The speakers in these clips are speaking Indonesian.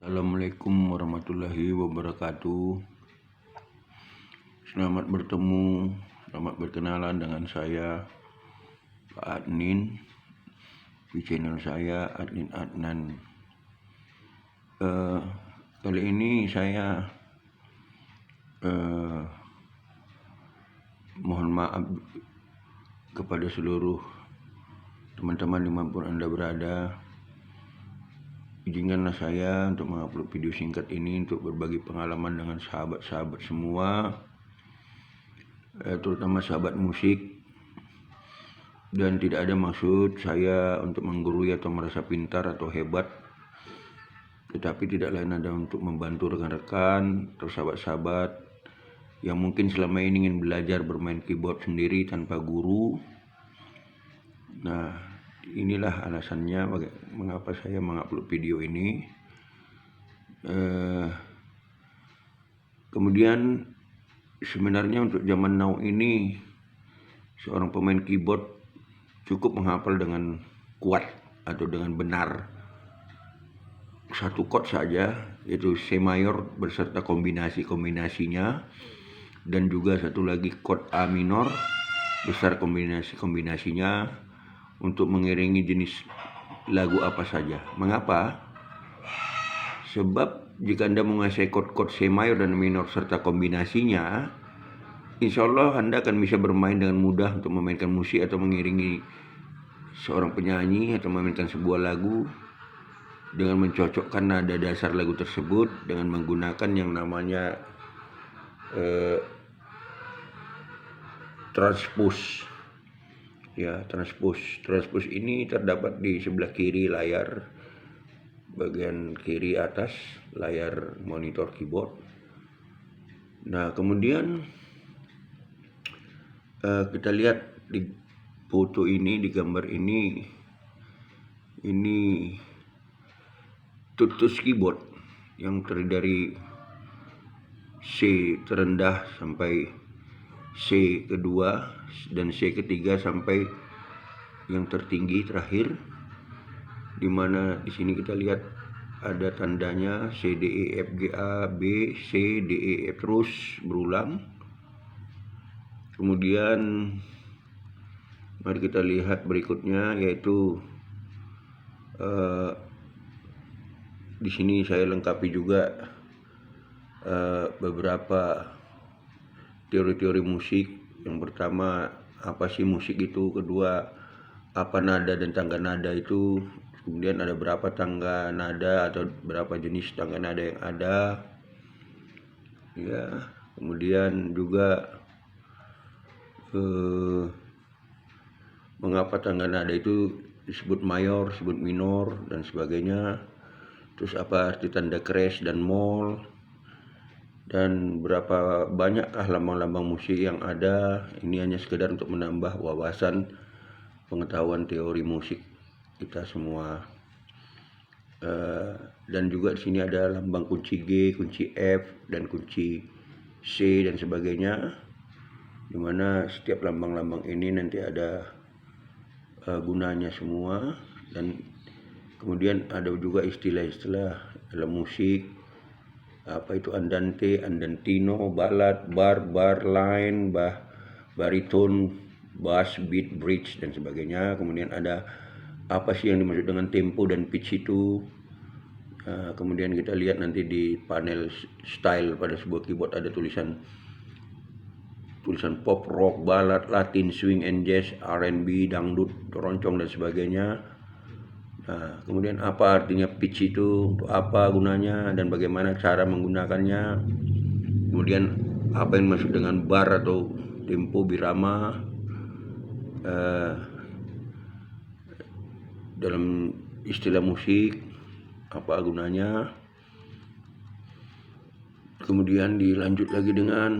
Assalamualaikum warahmatullahi wabarakatuh. Selamat bertemu, selamat berkenalan dengan saya Pak Adnin di channel saya Adnin Adnan. Kali ini saya mohon maaf kepada seluruh teman-teman dimanapun Anda berada. Izinkanlah saya untuk mengupload video singkat ini untuk berbagi pengalaman dengan sahabat-sahabat semua, terutama sahabat musik. Dan tidak ada maksud saya untuk menggurui atau merasa pintar atau hebat, tetapi tidak lain ada untuk membantu rekan-rekan atau sahabat-sahabat yang mungkin selama ini ingin belajar bermain keyboard sendiri tanpa guru. Nah, inilah alasannya mengapa saya mengupload video ini. Kemudian sebenarnya untuk zaman now ini seorang pemain keyboard cukup menghafal dengan kuat atau dengan benar satu chord saja, yaitu C mayor beserta kombinasinya, dan juga satu lagi chord A minor besar kombinasinya untuk mengiringi jenis lagu apa saja. Mengapa? Sebab jika Anda menguasai chord C mayor dan minor serta kombinasinya, insya Allah Anda akan bisa bermain dengan mudah untuk memainkan musik atau mengiringi seorang penyanyi atau memainkan sebuah lagu dengan mencocokkan nada dasar lagu tersebut dengan menggunakan yang namanya transpose. Ya, transpose ini terdapat di sebelah kiri layar, bagian kiri atas layar monitor keyboard. Nah, kemudian kita lihat di foto ini, di gambar ini tutus keyboard yang terdiri dari C terendah sampai C kedua dan C ketiga sampai yang tertinggi terakhir, di mana di sini kita lihat ada tandanya C D E F G A B C D E F terus berulang. Kemudian mari kita lihat berikutnya, yaitu di sini saya lengkapi juga beberapa teori-teori musik. Yang pertama, apa sih musik itu? Kedua, apa nada dan tangga nada itu? Kemudian ada berapa tangga nada atau berapa jenis tangga nada yang ada? Ya, kemudian juga mengapa tangga nada itu disebut mayor, disebut minor dan sebagainya. Terus apa arti tanda crash dan mol, dan berapa banyakkah lambang-lambang musik yang ada. Ini hanya sekedar untuk menambah wawasan pengetahuan teori musik kita semua. Dan juga di sini ada lambang kunci G, kunci F, dan kunci C dan sebagainya, dimana setiap lambang-lambang ini nanti ada gunanya semua. Dan kemudian ada juga istilah-istilah dalam musik, apa itu andante, andantino, balad, bar, line, bariton, bass, beat, bridge dan sebagainya. Kemudian ada apa sih yang dimaksud dengan tempo dan pitch itu. Kemudian kita lihat nanti di panel style pada sebuah keyboard ada tulisan pop, rock, ballad, latin, swing and jazz, R&B, dangdut, keroncong dan sebagainya. Nah, kemudian apa artinya pitch itu, untuk apa gunanya, dan bagaimana cara menggunakannya. Kemudian apa yang masuk dengan bar atau tempo birama dalam istilah musik, apa gunanya. Kemudian dilanjut lagi dengan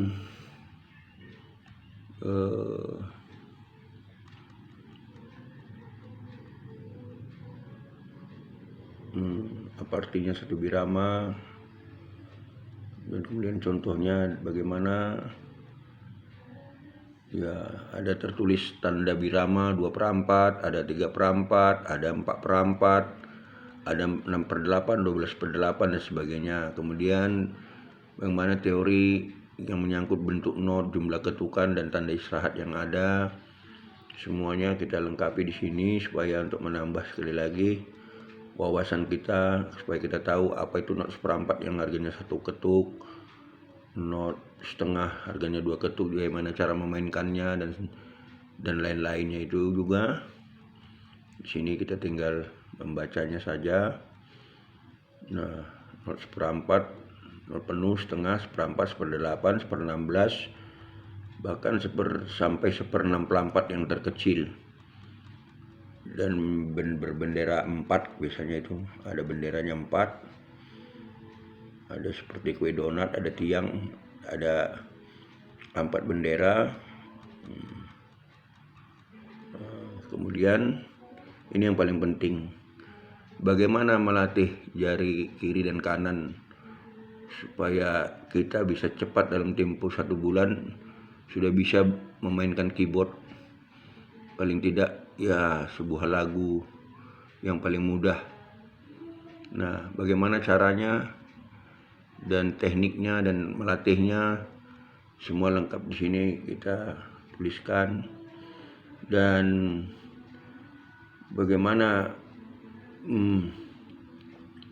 apa artinya satu birama, dan kemudian contohnya bagaimana. Ya, ada tertulis tanda birama 2/4, ada 3/4, ada 4/4, ada 6/8, 12/8 dan sebagainya. Kemudian bagaimana teori yang menyangkut bentuk not, jumlah ketukan dan tanda istirahat yang ada. Semuanya kita lengkapi di sini supaya untuk menambah sekali lagi wawasan kita, supaya kita tahu apa itu not 1/4 yang harganya 1 ketuk, not setengah harganya 2 ketuk, bagaimana cara memainkannya dan lain-lainnya itu juga. Di sini kita tinggal membacanya saja. Nah, not 1/4, not penuh, setengah, 1/4, 1/8, 1/16, bahkan sampai 1/64 yang terkecil. Dan berbendera 4 biasanya itu, ada benderanya 4, ada seperti kue donat, ada tiang, ada 4 bendera. Kemudian ini yang paling penting, bagaimana melatih jari kiri dan kanan supaya kita bisa cepat dalam tempo 1 bulan sudah bisa memainkan keyboard, paling tidak ya sebuah lagu yang paling mudah. Nah, bagaimana caranya dan tekniknya dan melatihnya semua lengkap di sini kita tuliskan. Dan bagaimana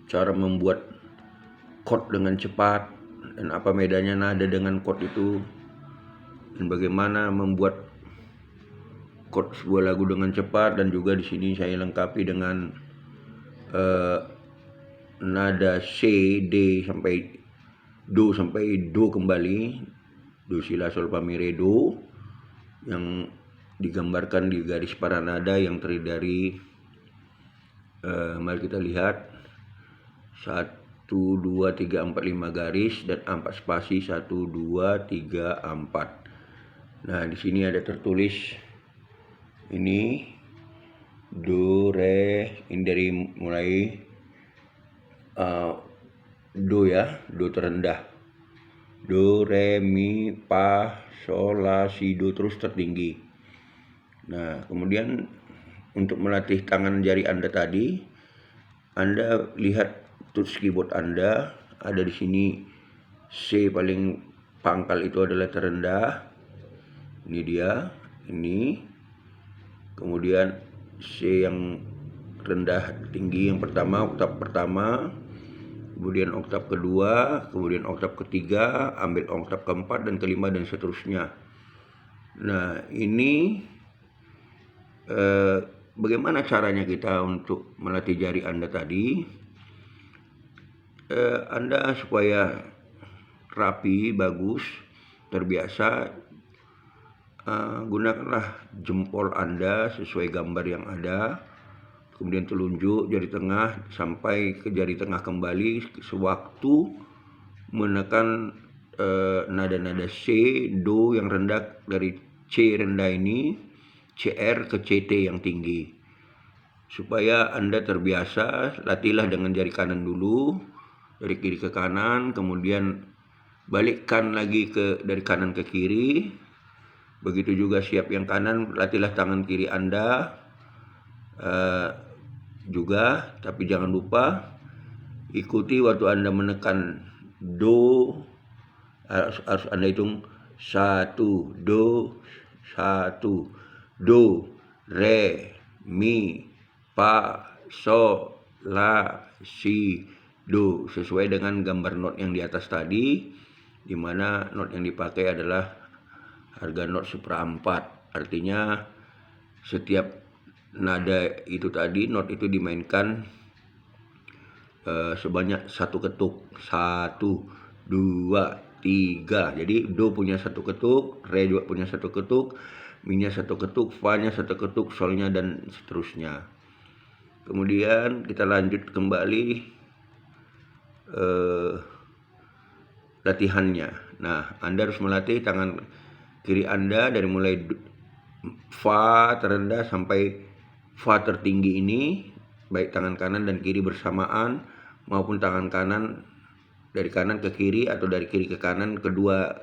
cara membuat chord dengan cepat dan apa bedanya nada dengan chord itu, dan bagaimana membuat chord sebuah lagu dengan cepat. Dan juga di sini saya lengkapi dengan nada C, D sampai Do kembali, Do, Si, La, Sol, Fa, Mi, Re, Do, yang digambarkan di garis para nada yang terdiri dari mari kita lihat 1, 2, 3, 4, 5 garis dan 4 spasi 1, 2, 3, 4. Nah, di sini ada tertulis ini Do, Re, ini dari mulai Do ya, Do terendah, Do, Re, Mi, Fa, Sol, La, Si, Do terus tertinggi. Nah, kemudian untuk melatih tangan jari Anda tadi, Anda lihat tools keyboard Anda, ada di sini C paling pangkal itu adalah terendah. Ini dia, ini. Kemudian C yang rendah tinggi yang pertama, oktav pertama, kemudian oktav kedua, kemudian oktav ketiga, ambil oktav keempat dan kelima dan seterusnya. Nah, ini bagaimana caranya kita untuk melatih jari Anda tadi? Anda supaya rapi, bagus, terbiasa, gunakanlah jempol Anda sesuai gambar yang ada, kemudian telunjuk jari tengah sampai ke jari tengah kembali sewaktu menekan nada-nada C, Do yang rendah, dari C rendah ini, CR ke CT yang tinggi. Supaya Anda terbiasa, latihlah dengan jari kanan dulu, dari kiri ke kanan, kemudian balikkan lagi dari kanan ke kiri. Begitu juga siap yang kanan, latihlah tangan kiri Anda juga, tapi jangan lupa ikuti waktu Anda menekan Do, harus Anda hitung 1, Do, 1, Do, Re, Mi, Fa, Sol, La, Si, Do, sesuai dengan gambar not yang di atas tadi, di mana not yang dipakai adalah harga not 1/4. Artinya setiap nada itu tadi, not itu dimainkan sebanyak 1 ketuk, 1, 2, 3. Jadi Do punya 1 ketuk, Re juga punya 1 ketuk, Mi-nya 1 ketuk, Fa-nya 1 ketuk, Sol-nya dan seterusnya. Kemudian kita lanjut kembali latihannya. Nah, Anda harus melatih tangan kiri Anda dari mulai Fa terendah sampai Fa tertinggi ini, baik tangan kanan dan kiri bersamaan maupun tangan kanan dari kanan ke kiri atau dari kiri ke kanan, kedua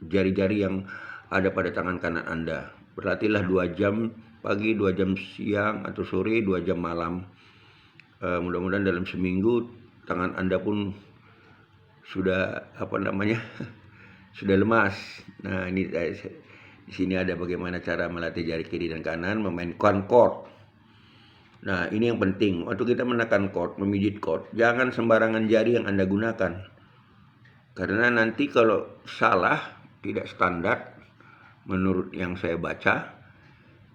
jari-jari yang ada pada tangan kanan Anda. Berlatihlah 2 jam pagi, 2 jam siang atau sore, 2 jam malam. Mudah-mudahan dalam seminggu tangan Anda pun sudah sudah lemas. Nah, ini di sini ada bagaimana cara melatih jari kiri dan kanan memainkan chord. Nah, ini yang penting. Waktu kita menekan chord, memijit chord, jangan sembarangan jari yang Anda gunakan. Karena nanti kalau salah, tidak standar, menurut yang saya baca,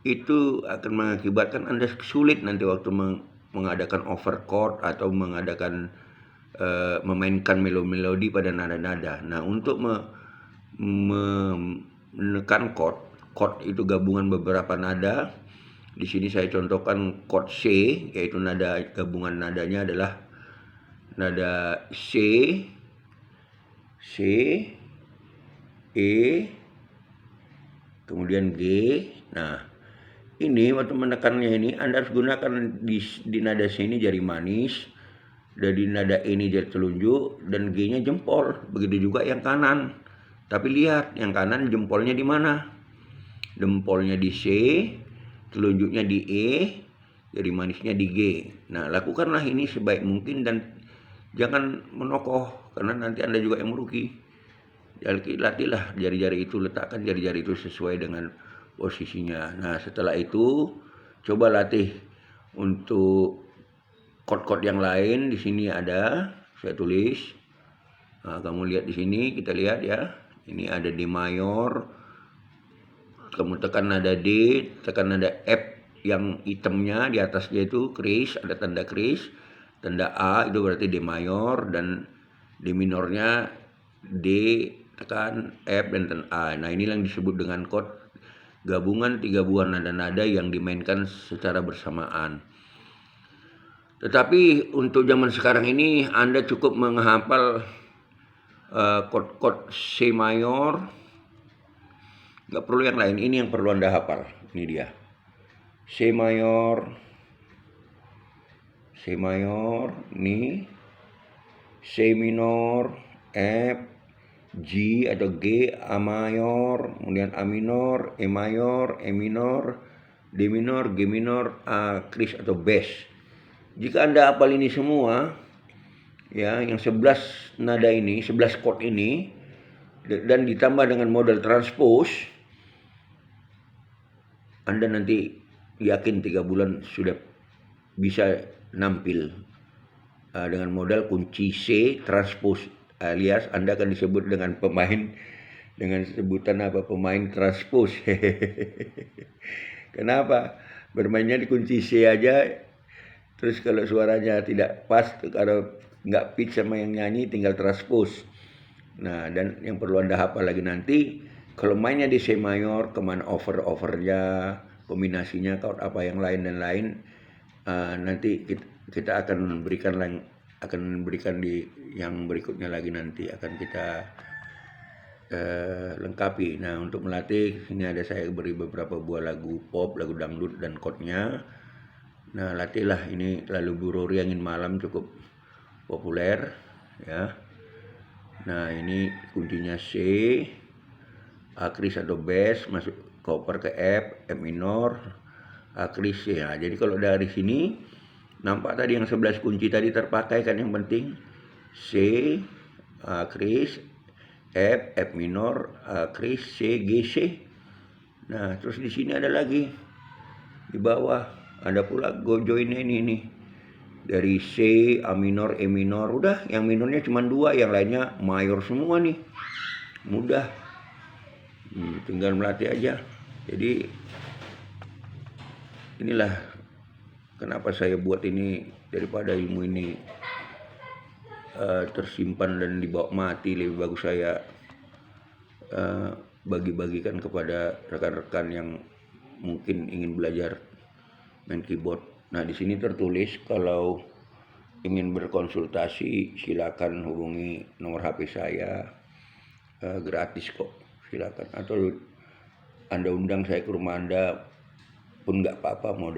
itu akan mengakibatkan Anda sulit nanti waktu mengadakan overchord atau mengadakan memainkan melodi pada nada-nada. Nah, untuk menekan chord itu gabungan beberapa nada. Di sini saya contohkan chord C, yaitu nada gabungan nadanya adalah nada C, E, kemudian G. Nah, ini waktu menekannya ini Anda harus gunakan di nada C ini jari manis, dan di nada E ini jari telunjuk, dan G-nya jempol. Begitu juga yang kanan. Tapi lihat, yang kanan jempolnya di mana? Jempolnya di C, telunjuknya di E, jari manisnya di G. Nah, lakukanlah ini sebaik mungkin dan jangan menokoh, karena nanti Anda juga yang merugi. Latihlah jari-jari itu, letakkan jari-jari itu sesuai dengan posisinya. Nah, setelah itu coba latih untuk chord-chord yang lain. Di sini ada, saya tulis. Nah, kamu lihat di sini, kita lihat ya. Ini ada D mayor. Kamu tekan nada D, tekan nada F yang hitamnya di atasnya itu kris, ada tanda kris. Tanda A itu berarti D mayor, dan D minornya D, tekan F dan tekan A. Nah, inilah yang disebut dengan chord gabungan 3 buah nada-nada yang dimainkan secara bersamaan. Tetapi untuk zaman sekarang ini Anda cukup menghafal chord C mayor, nggak perlu yang lain. Ini yang perlu Anda hafal. Ini dia, C mayor, nih, C minor, F, G atau G, A mayor, kemudian A minor, E mayor, E minor, D minor, G minor, A kris atau bass. Jika Anda hafal ini semua, ya, yang 11 nada ini, 11 chord ini, dan ditambah dengan model transpose, Anda nanti yakin 3 bulan sudah bisa nampil dengan modal kunci C transpose, alias Anda akan disebut dengan sebutan pemain transpose. Kenapa? Bermainnya di kunci C aja, terus kalau suaranya tidak pas, kalau nggak pitch sama yang nyanyi, tinggal transpose. Nah, dan yang perlu Anda hafal lagi nanti, kalau mainnya di C mayor, kemana overnya, kombinasinya, chord apa yang lain dan lain, nanti kita akan berikan di yang berikutnya lagi, nanti akan kita lengkapi. Nah, untuk melatih, ini ada saya beri beberapa buah lagu pop, lagu dangdut dan chordnya. Nah, latihlah ini. Lalu Burori Angin Malam cukup populer ya. Nah, ini kuncinya C, A kris atau bass, masuk koper ke F minor, A kris ya. Jadi kalau dari sini nampak tadi yang 11 kunci tadi terpakai kan, yang penting C, A kris, F minor, A kris, C, G, C. Nah, terus di sini ada lagi di bawah, ada pula go joinnya ini nih. Dari C, A minor, E minor, udah yang minornya cuma 2, yang lainnya mayor semua nih. Mudah. Tinggal melatih aja. Jadi inilah kenapa saya buat ini, daripada ilmu ini tersimpan dan dibawa mati, lebih bagus saya bagi-bagikan kepada rekan-rekan yang mungkin ingin belajar main keyboard. Nah, di sini tertulis kalau ingin berkonsultasi silakan hubungi nomor HP saya, gratis kok, silakan. Atau Anda undang saya ke rumah Anda pun nggak apa-apa, modalnya